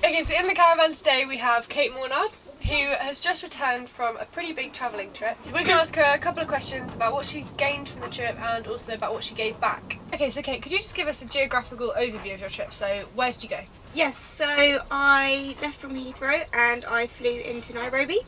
Okay, so in the caravan today we have Kate Mornard, who has just returned from a pretty big travelling trip. So we're going to ask her a couple of questions about what she gained from the trip and also about what she gave back. Okay, so Kate, could you just give us a geographical overview of your trip? So where did you go? Yes, so I left from Heathrow and I flew into Nairobi,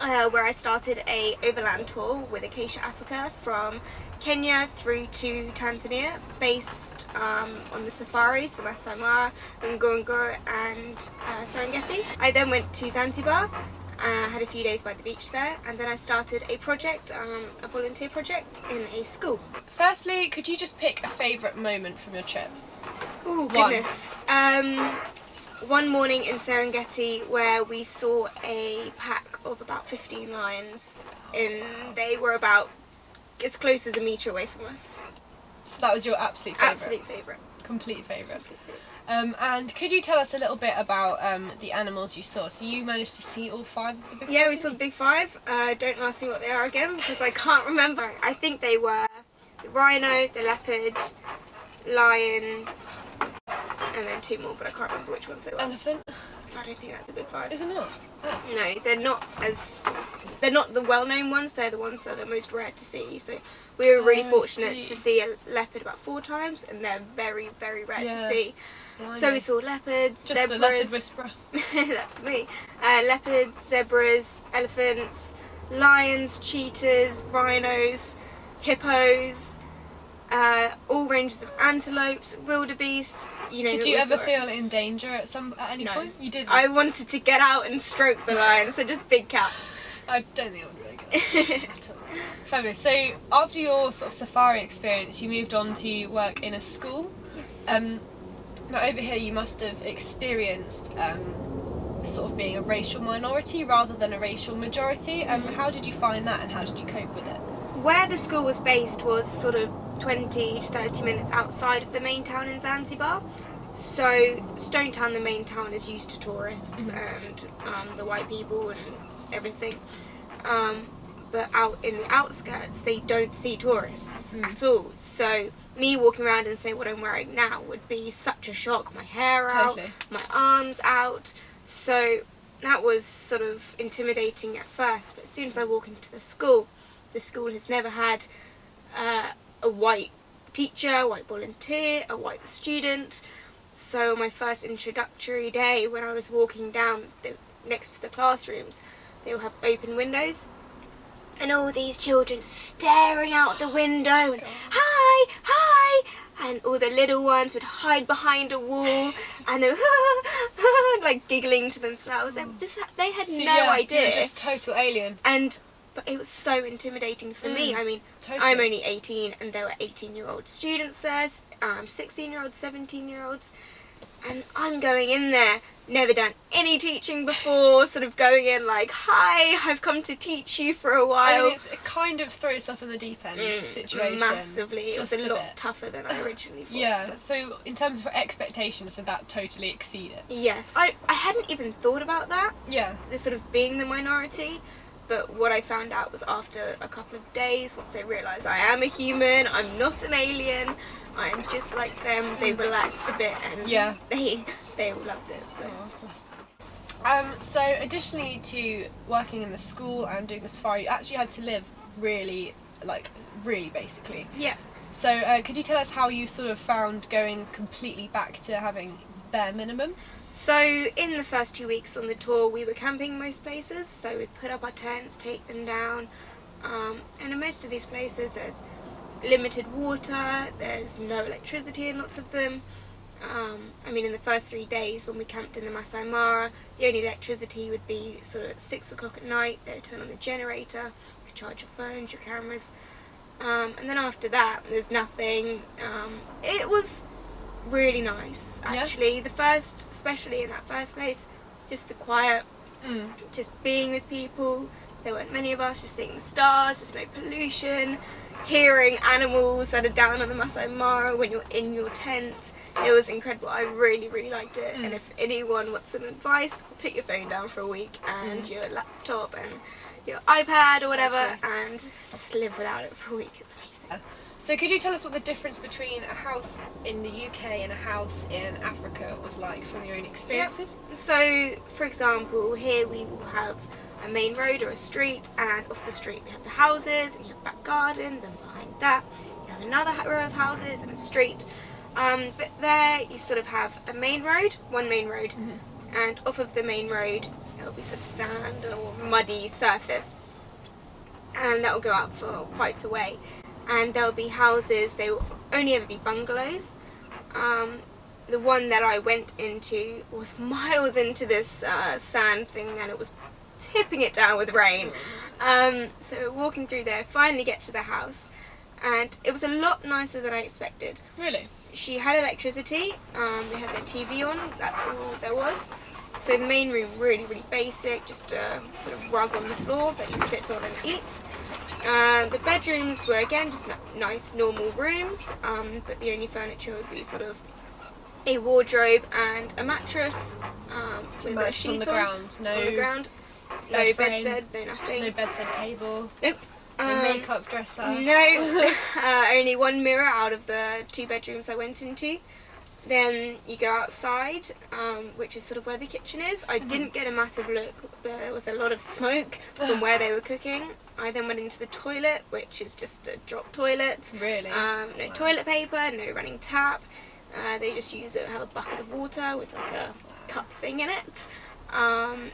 where I started a overland tour with Acacia Africa from Kenya through to Tanzania, based on the safaris, the Masai Mara, Ngorongoro and Serengeti. I then went to Zanzibar, had a few days by the beach there, and then I started a project, a volunteer project in a school. Firstly, could you just pick a favourite moment from your trip? Oh goodness. One morning in Serengeti where we saw a pack of about 15 lions, and they were about as close as a metre away from us. So that was your absolute favourite? Absolute favourite. Complete favourite. And could you tell us a little bit about the animals you saw? So you managed to see all 5 of the big Yeah, we saw the big 5. Don't ask me what they are again because I can't remember. I think they were the rhino, the leopard, lion, and then 2 more, but I can't remember which ones they were. Elephant? I don't think that's a big 5. Is it not? Oh. No, they're not the well-known ones, they're the ones that are most rare to see. So we were really fortunate to see a leopard about 4 times, and they're very, very rare to see. So we saw leopards, just zebras. The leopard whisperer. That's me. Leopards, zebras, elephants, lions, cheetahs, rhinos, hippos, all ranges of antelopes, wildebeest. You know. Did you ever feel in danger at any No. point? You didn't? I wanted to get out and stroke the lions. They're just big cats. I don't think I would really get at all. Fabulous. So after your sort of safari experience, you moved on to work in a school. Yes. Now over here you must have experienced sort of being a racial minority rather than a racial majority. How did you find that and how did you cope with it? Where the school was based was sort of 20 to 30 minutes outside of the main town in Zanzibar. So Stone Town, the main town, is used to tourists and the white people and everything. But out in the outskirts, they don't see tourists at all. So me walking around and saying what I'm wearing now would be such a shock. My hair out, my arms out. So that was sort of intimidating at first. But as soon as I walk into the school has never had a white teacher, a white volunteer, a white student. So my first introductory day, when I was walking down next to the classrooms, they all have open windows, and all these children staring out the window and hi, hi, and all the little ones would hide behind a wall and they were like giggling to themselves. They had no idea. You were just total alien. But it was so intimidating for me. I mean, totally. I'm only 18 and there were 18-year-old students there, 16-year-olds, 17-year-olds, and I'm going in there, never done any teaching before, sort of going in like, hi, I've come to teach you for a while. I mean, it kind of throws stuff in the deep end situation. Massively. It was a lot tougher than I originally thought. Yeah, so in terms of expectations, did that totally exceed it? Yes, I hadn't even thought about that. Yeah. The sort of being the minority. But what I found out was after a couple of days, once they realised I am a human, I'm not an alien, I'm just like them, they relaxed a bit and they all loved it. So. So additionally to working in the school and doing the safari, you actually had to live really basically. Yeah. So could you tell us how you sort of found going completely back to having bare minimum? So in the first 2 weeks on the tour we were camping most places, so we'd put up our tents, take them down, and in most of these places there's limited water, there's no electricity in lots of them. I mean, in the first 3 days when we camped in the Masai Mara, the only electricity would be sort of at 6 o'clock at night. They would turn on the generator, you could charge your phones, your cameras, and then after that there's nothing. It was really nice actually. Especially in that first place, just the quiet, just being with people. There weren't many of us, just seeing the stars, there's no pollution, hearing animals that are down on the Masai Mara when you're in your tent. It was incredible. I really, really liked it. And if anyone wants some advice, put your phone down for a week and your laptop and your iPad or whatever and just live without it for a week. It's amazing. So could you tell us what the difference between a house in the UK and a house in Africa was like from your own experiences? Yeah. So, for example, here we will have a main road or a street, and off the street we have the houses, and you have a back garden, then behind that you have another row of houses and a street. But there you sort of have a main road, one main road, and off of the main road there'll be sort of sand or muddy surface, and that will go out for quite a way. And there'll be houses, they will only ever be bungalows. The one that I went into was miles into this sand thing, and it was tipping it down with rain. So we're walking through there, finally get to the house, and it was a lot nicer than I expected. Really? She had electricity, they had their TV on, that's all there was. So the main room, really, really basic, just a sort of rug on the floor that you sit on and eat. The bedrooms were again just nice normal rooms, but the only furniture would be sort of a wardrobe and a mattress with a sheet on the ground. No bedstead, no nothing. No bedside table. Nope. No makeup dresser. No. Only one mirror out of the 2 bedrooms I went into. Then you go outside, which is sort of where the kitchen is. I didn't get a massive look. There was a lot of smoke from where they were cooking. I then went into the toilet, which is just a drop toilet. Really? No toilet paper, no running tap. They just have a bucket of water with like a cup thing in it.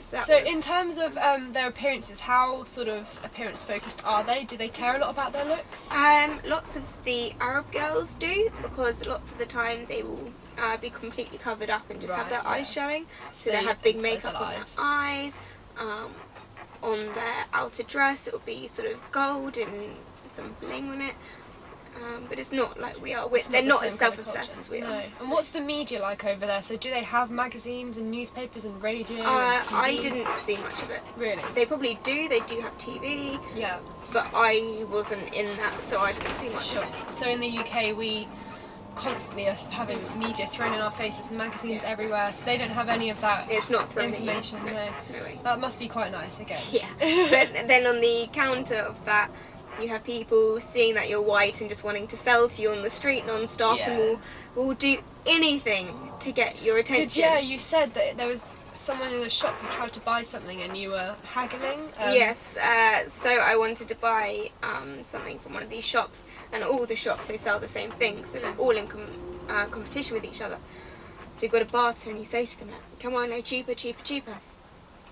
So in terms of their appearances, how sort of appearance focused are they? Do they care a lot about their looks? Lots of the Arab girls do, because lots of the time they will be completely covered up and just have their eyes showing. So they have big makeup on their eyes. On their outer dress it will be sort of gold and some bling on it. But it's not like we are. They're not as self-obsessed as we are. And what's the media like over there? So do they have magazines and newspapers and radio and TV? I didn't see much of it. Really? They probably do. They do have TV. Yeah. But I wasn't in that, so I didn't see much. Sure. So in the UK we constantly are having media thrown in our faces, magazines everywhere, so they don't have any of that. It's not thrown information. No way. That must be quite nice again. Yeah. But then on the counter of that, you have people seeing that you're white and just wanting to sell to you on the street non-stop, and will do anything to get your attention. Yeah, you said that there was someone in a shop who tried to buy something and you were haggling. Yes, so I wanted to buy something from one of these shops, and all the shops, they sell the same thing, so they're all in competition with each other. So you've got to barter, and you say to them, come on, no, cheaper, cheaper, cheaper.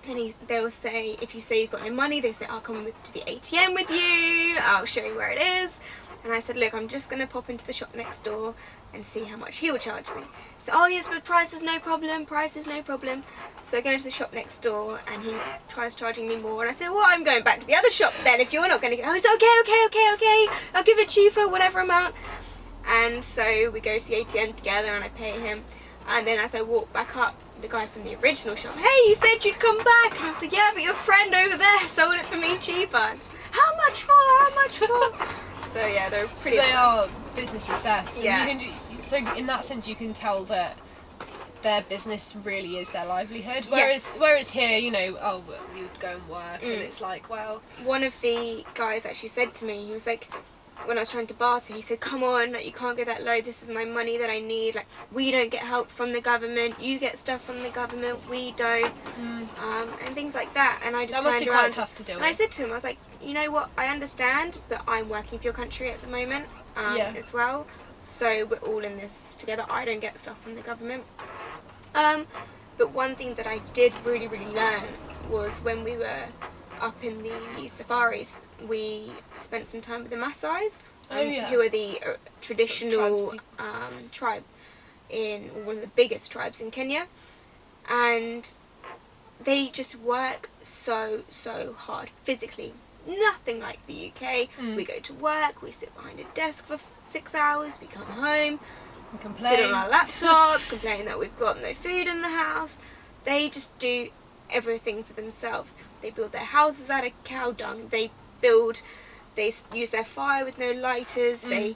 And they'll say, if you say you've got no money, they say, I'll come to the ATM with you, I'll show you where it is. And I said, look, I'm just going to pop into the shop next door and see how much he will charge me. So, oh yes, but price is no problem, price is no problem. So I go into the shop next door, and he tries charging me more. And I said, well, I'm going back to the other shop then, if you're not going to go. Oh, it's okay, I'll give it to you for whatever amount. And so we go to the ATM together, and I pay him. And then as I walk back up, the guy from the original shop, hey, you said you'd come back. And I was like, yeah, but your friend over there sold it for me cheaper. How much for? So yeah, they're pretty obsessed. Are business obsessed. Yes. So in that sense you can tell that their business really is their livelihood. Whereas here, you know, we would go and work, and it's like, well... One of the guys actually said to me, he was like, when I was trying to barter, he said, come on, like, you can't go that low, this is my money that I need, like, we don't get help from the government, you get stuff from the government, we don't, and things like that. And I just that must turned be around, quite tough to deal with. And I said to him, I was like, you know what, I understand, but I'm working for your country at the moment, as well, so we're all in this together. I don't get stuff from the government. But one thing that I did really, really learn was when we were up in the safaris, we spent some time with the Maasais, who are the traditional tribe, one of the biggest tribes in Kenya, and they just work so hard physically. Nothing like the UK. We go to work, we sit behind a desk for 6 hours, we come home, sit on our laptop, complain that we've got no food in the house. They just do everything for themselves. They build their houses out of cow dung. They use their fire with no lighters. They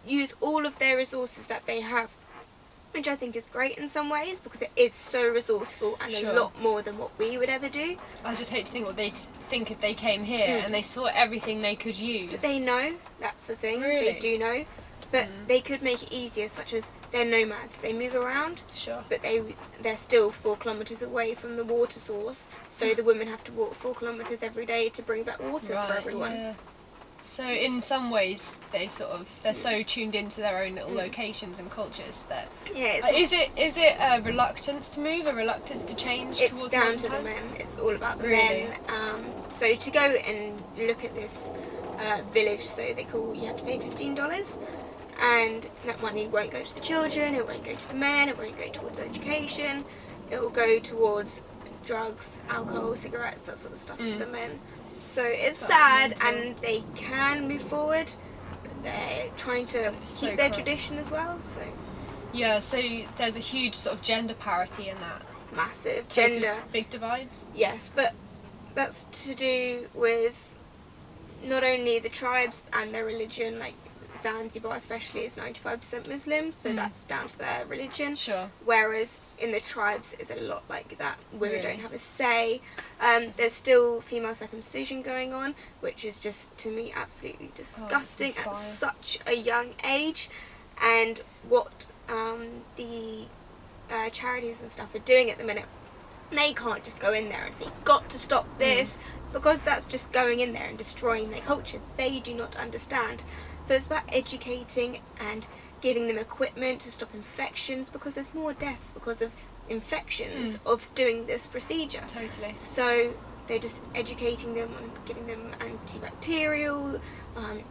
use all of their resources that they have, which I think is great in some ways, because it is so resourceful and a lot more than what we would ever do. I just hate to think what they'd think if they came here and they saw everything they could use. But they know, that's the thing, Really? they do know. But they could make it easier, such as they're nomads. They move around, Sure. but they're still 4 kilometres away from the water source. So the women have to walk 4 kilometres every day to bring back water for everyone. Yeah. So in some ways, they're so tuned into their own little locations and cultures that. Yeah, Is it a reluctance to move, a reluctance to change it's towards down modern to the times? men. It's all about the Really? men. So to go and look at this village, so you have to pay $15, and that money won't go to the children. It won't go to the men. It won't go towards education. It will go towards drugs, alcohol, cigarettes, that sort of stuff for the men. So it's That's sad, mental. and they can move forward, but they're trying to So keep their corrupt. tradition as well. So Yeah, so there's a huge sort of gender parity in that. massive Total gender. big divides. Yes, but that's to do with not only the tribes and their religion, like Zanzibar especially is 95% Muslim, so that's down to their religion. Sure. Whereas in the tribes it's a lot like that. Women Really? don't have a say. There's still female circumcision going on, which is just, to me, absolutely disgusting at fire. such a young age. And what the charities and stuff are doing at the minute, they can't just go in there and say, got to stop this, because that's just going in there and destroying their culture. They do not understand. So it's about educating and giving them equipment to stop infections, because there's more deaths because of infections of doing this procedure. Totally. So they're just educating them and giving them antibacterial,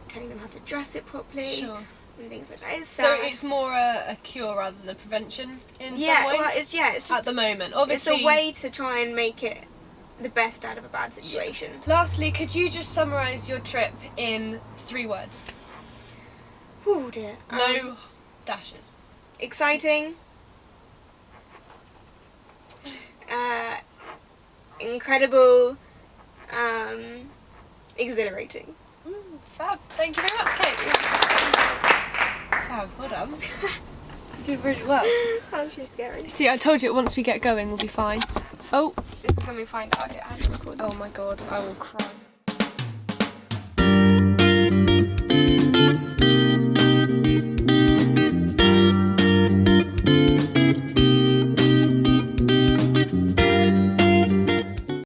telling them how to dress it properly. Sure. And things like that. It's So sad. it's more a cure rather than a prevention in yeah, some ways? well, it's just at the moment. Obviously, it's a way to try and make it the best out of a bad situation. Lastly, could you just summarise your trip in 3 words? Oh dear. No dashes. Exciting. Incredible. Exhilarating. Fab. Thank you very much, Kate. Fab. Well done. You did really well. That was really scary. See, I told you once we get going, we'll be fine. Oh. This is when we find out it hasn't recorded. Oh my god, I will cry.